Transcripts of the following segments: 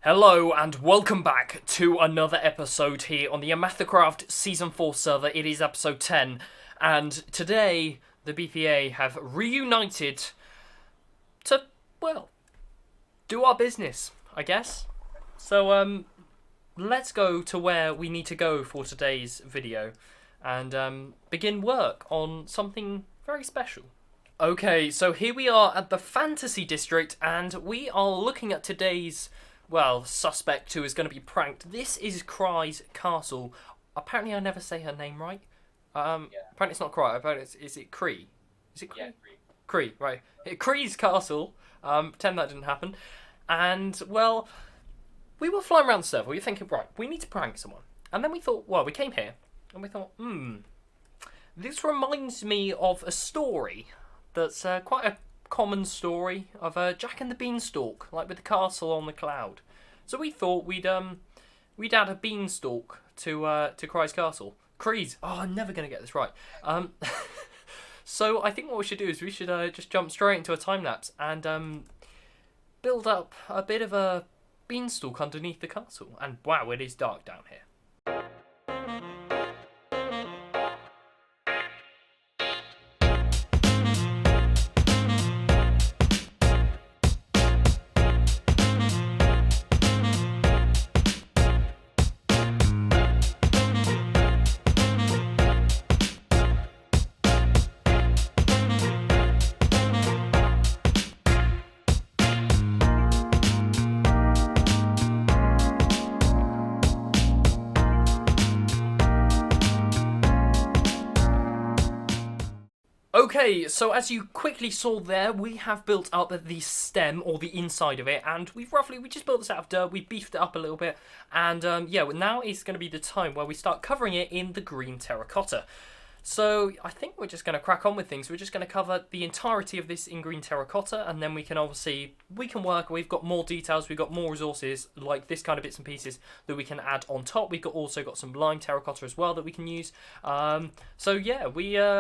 Hello and welcome back to another episode here on the OmathaCraft Season 4 server. It is episode 10, and today the BPA have reunited to, well, do our business, I guess. So, let's go to where we need to go for today's video and begin work on something very special. Okay, so here we are at the Fantasy District, and we are looking at today's suspect who is going to be pranked. This is Cry's castle. Apparently, I never say her name right. Apparently, it's not Cry. Apparently, is it Cree? Is it Cree? Yeah, Cree, right. Cree's castle. Pretend that didn't happen. And, well, we were flying around the server. We were thinking, right, we need to prank someone. And then we thought, well, we came here. And we thought, this reminds me of a story that's quite a common story of Jack and the Beanstalk, like with the castle on the cloud. So we thought we'd add a beanstalk to Cry's castle. Cree's. Oh, I'm never gonna get this right. So I think what we should do is we should just jump straight into a time lapse and build up a bit of a beanstalk underneath the castle. And wow, it is dark down here. Okay, so as you quickly saw there, we have built up the stem, or the inside of it, and we just built this out of dirt, we beefed it up a little bit, and yeah, now is going to be the time where we start covering it in the green terracotta. So I think we're just going to crack on with things. We're just going to cover the entirety of this in green terracotta, and then we can work. We've got more details, we've got more resources, like this kind of bits and pieces that we can add on top. We've also got some lime terracotta as well that we can use. So yeah,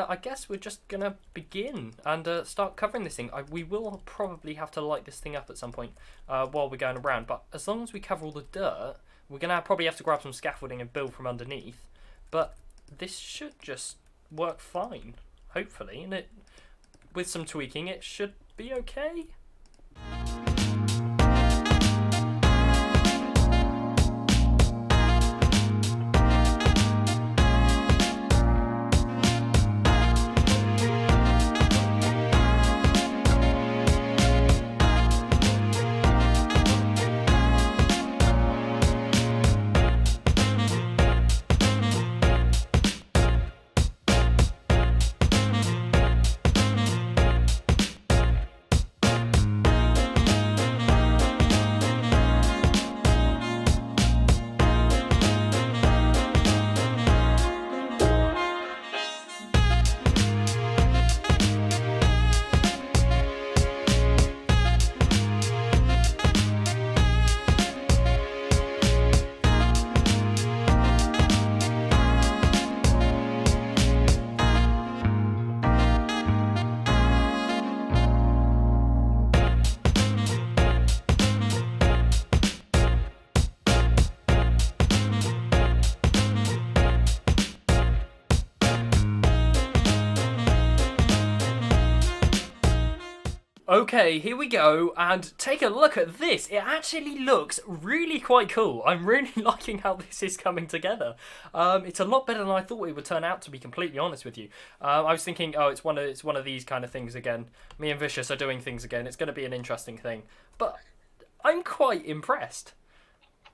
I guess we're just going to begin and start covering this thing. We will probably have to light this thing up at some point while we're going around, but as long as we cover all the dirt, we're going to probably have to grab some scaffolding and build from underneath. But this should just work fine, hopefully, and with some tweaking it should be okay. Okay, here we go, and take a look at this. It actually looks really quite cool. I'm really liking how this is coming together. It's a lot better than I thought it would turn out, to be completely honest with you. I was thinking, oh, it's one of these kind of things again. Me and Vicious are doing things again. It's going to be an interesting thing. But I'm quite impressed.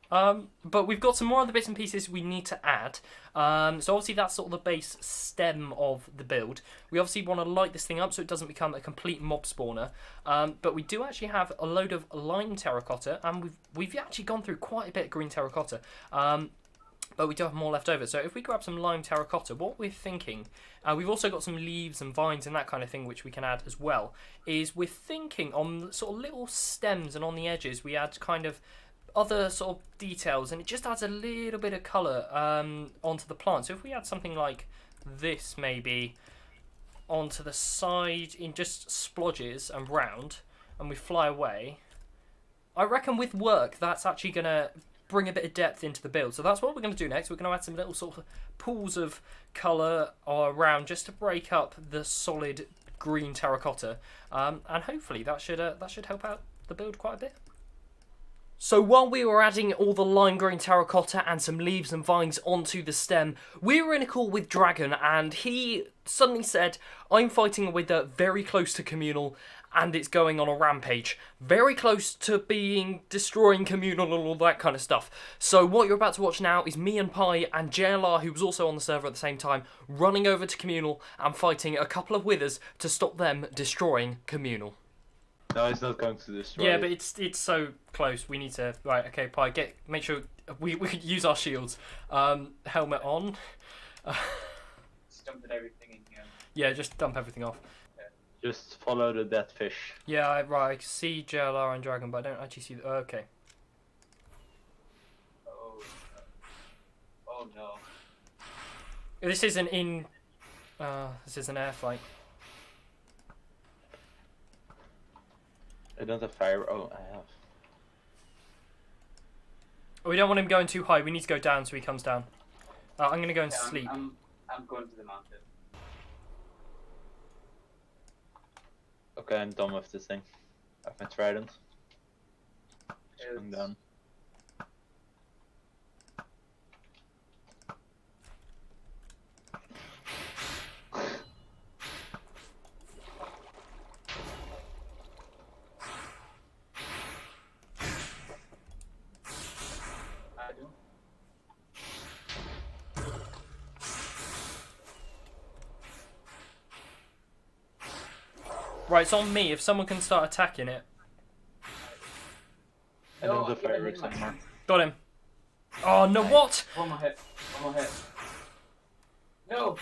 But we've got some more other bits and pieces we need to add. So obviously that's sort of the base stem of the build. We obviously want to light this thing up so it doesn't become a complete mob spawner. But we do actually have a load of lime terracotta, and we've actually gone through quite a bit of green terracotta. But we do have more left over. So if we grab some lime terracotta, what we're thinking, we've also got some leaves and vines and that kind of thing which we can add as well, is we're thinking on sort of little stems and on the edges we add kind of other sort of details, and it just adds a little bit of colour onto the plant. So if we add something like this maybe onto the side in just splodges and round, and we fly away, I reckon with work, that's actually going to bring a bit of depth into the build. So that's what we're going to do next. We're going to add some little sort of pools of colour around just to break up the solid green terracotta. And hopefully that should help out the build quite a bit. So while we were adding all the lime green terracotta and some leaves and vines onto the stem, we were in a call with Dragon, and he suddenly said, I'm fighting a wither very close to communal, and it's going on a rampage. Very close to being destroying communal and all that kind of stuff. So what you're about to watch now is me and Pi and JLR, who was also on the server at the same time, running over to communal and fighting a couple of withers to stop them destroying communal. No, it's not going to destroy. Yeah, but it's so close. We need to okay, Pi, make sure we could use our shields. Helmet on. Just dumping everything in here. Yeah, just dump everything off. Just follow the dead fish. Yeah, right. I see JLR and Dragon, but I don't actually see. Okay. Oh no. Oh no. This isn't in. This is an air fight. I don't have fire. Oh, I have. We don't want him going too high. We need to go down so he comes down. I'm gonna go and Yeah, sleep. I'm going to the mountain. Okay, I'm done with this thing. I have my trident. It's going It's- down. I do. Right, it's on me. If someone can start attacking it. I don't Oh, have yeah, fireworks never mind. anymore. Got him. Oh no! What? One more hit. One more hit. No!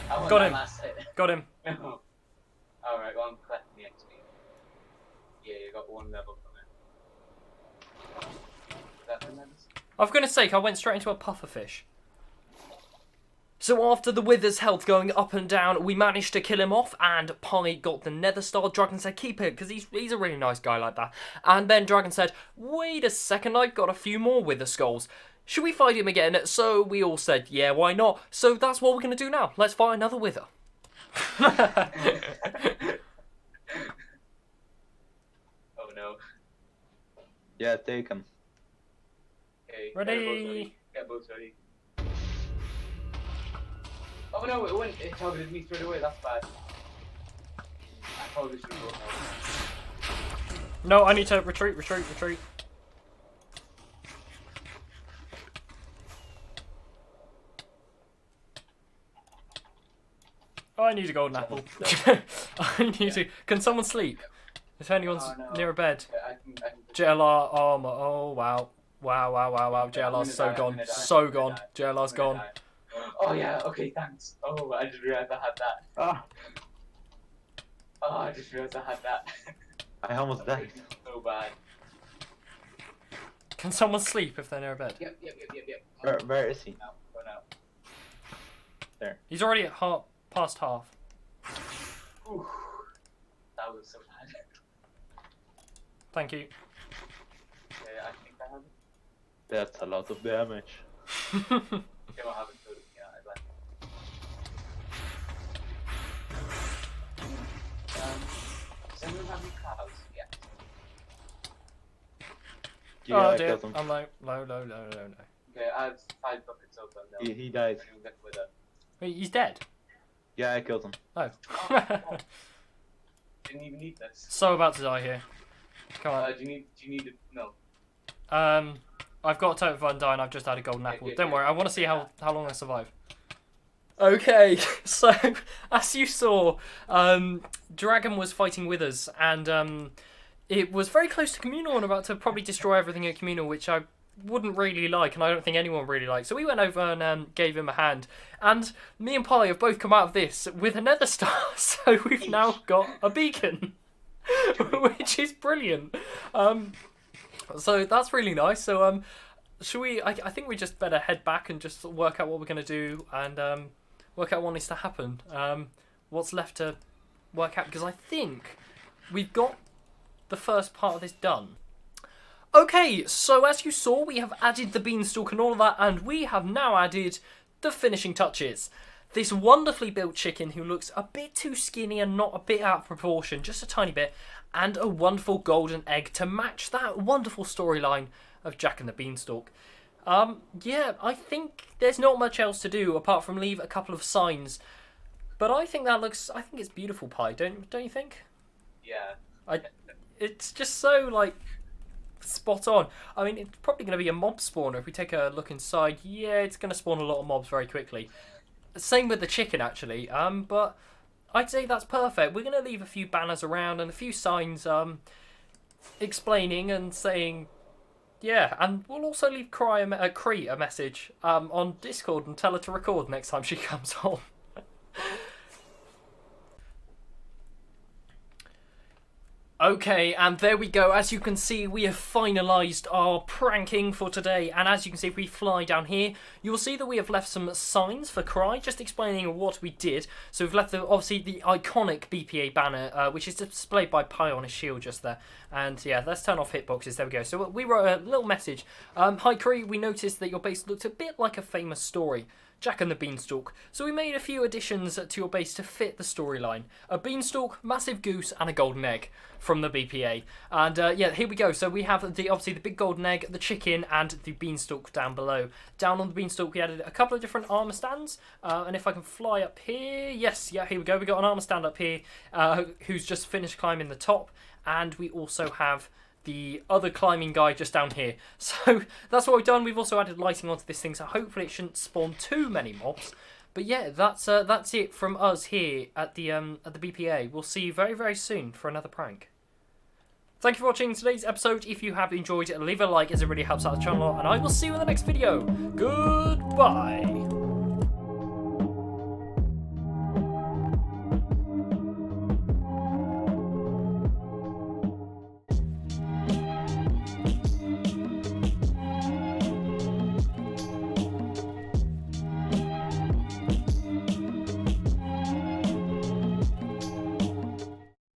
I want Got that him. last hit. Got him. No. Alright, well, I'm collecting the XP. Yeah, you got one level from it. Is that the next? For goodness sake, I went straight into a pufferfish. So after the wither's health going up and down, we managed to kill him off, and Pi got the nether star. Dragon said, keep it, because he's a really nice guy like that. And then Dragon said, wait a second, I've got a few more wither skulls. Should we fight him again? So we all said, yeah, why not? So that's what we're going to do now. Let's fight another wither. Oh no. Yeah, take him. Okay, Ready? Get boats ready. Oh no, it went. It targeted me straight away. That's bad. I probably should have brought No, I need to retreat. Oh, I need a golden apple. I need to. Can someone sleep? If anyone's Oh, no. near a bed. Yeah, I can JLR armor. Oh wow. Wow. JLR's so gone. So gone. JLR's gone. Oh yeah, okay, thanks. Oh, I just realized I had that. Ah, Oh, I just realized I had that. I almost died. So bad. Can someone sleep if they're near a bed? Yep. Where is he? Now, go now. He's already at past half. Ooh, that was so bad. Thank you. Yeah, I think I have it. That's a lot of damage. Okay, I have it too. Yeah, I like it. Does anyone have any cows? Yeah. Yeah, Oh I dear. killed him. I'm low. Okay, I have 5 buckets open now. He died. Anyone get with it? Wait, he's dead. Yeah, I killed him. Oh. Didn't even need this. So about to die here. Come on. Do you need it? No. I've got a total fun die and I've just had a golden apple. yeah, Don't yeah. worry, I want to see how long I survive. Okay, so as you saw, Dragon was fighting with us, and it was very close to communal and about to probably destroy everything at communal, which I wouldn't really like, and I don't think anyone really likes. So we went over and gave him a hand, and me and Pi have both come out of this with a nether star, so we've now got a beacon, which is brilliant. So that's really nice. So should we? I think we just better head back and just work out what we're gonna do and work out what needs to happen. What's left to work out, because I think we've got the first part of this done. Okay, so as you saw, we have added the beanstalk and all of that, and we have now added the finishing touches. This wonderfully built chicken who looks a bit too skinny and not a bit out of proportion, just a tiny bit, and a wonderful golden egg to match that wonderful storyline of Jack and the Beanstalk. Yeah, I think there's not much else to do apart from leave a couple of signs. But I think I think it's beautiful, Pie, don't you think? Yeah. It's just so, like, spot on. I mean, it's probably going to be a mob spawner. If we take a look inside, yeah, it's going to spawn a lot of mobs very quickly. Same with the chicken, actually. But I'd say that's perfect. We're going to leave a few banners around and a few signs explaining and saying, yeah, and we'll also leave Cree a message on Discord and tell her to record next time she comes home. Okay, and there we go. As you can see, we have finalised our pranking for today. And as you can see, if we fly down here, you'll see that we have left some signs for Cry, just explaining what we did. So we've left, obviously, the iconic BPA banner, which is displayed by Pi on his shield just there. And yeah, let's turn off hitboxes. There we go. So we wrote a little message. Hi, Cree, we noticed that your base looked a bit like a famous story, Jack and the Beanstalk. So we made a few additions to your base to fit the storyline. A beanstalk, massive goose, and a golden egg from the BPA. And yeah, here we go. So we have obviously the big golden egg, the chicken, and the beanstalk down below. Down on the beanstalk, we added a couple of different armor stands. And if I can fly up here, yes, yeah, here we go. We got an armor stand up here, who's just finished climbing the top, and we also have the other climbing guy just down here. So that's what we've done. We've also added lighting onto this thing, so hopefully it shouldn't spawn too many mobs. But yeah, that's it from us here at the BPA. We'll see you very, very soon for another prank. Thank you for watching today's episode. If you have enjoyed it, leave a like as it really helps out the channel, and I will see you in the next video. Goodbye.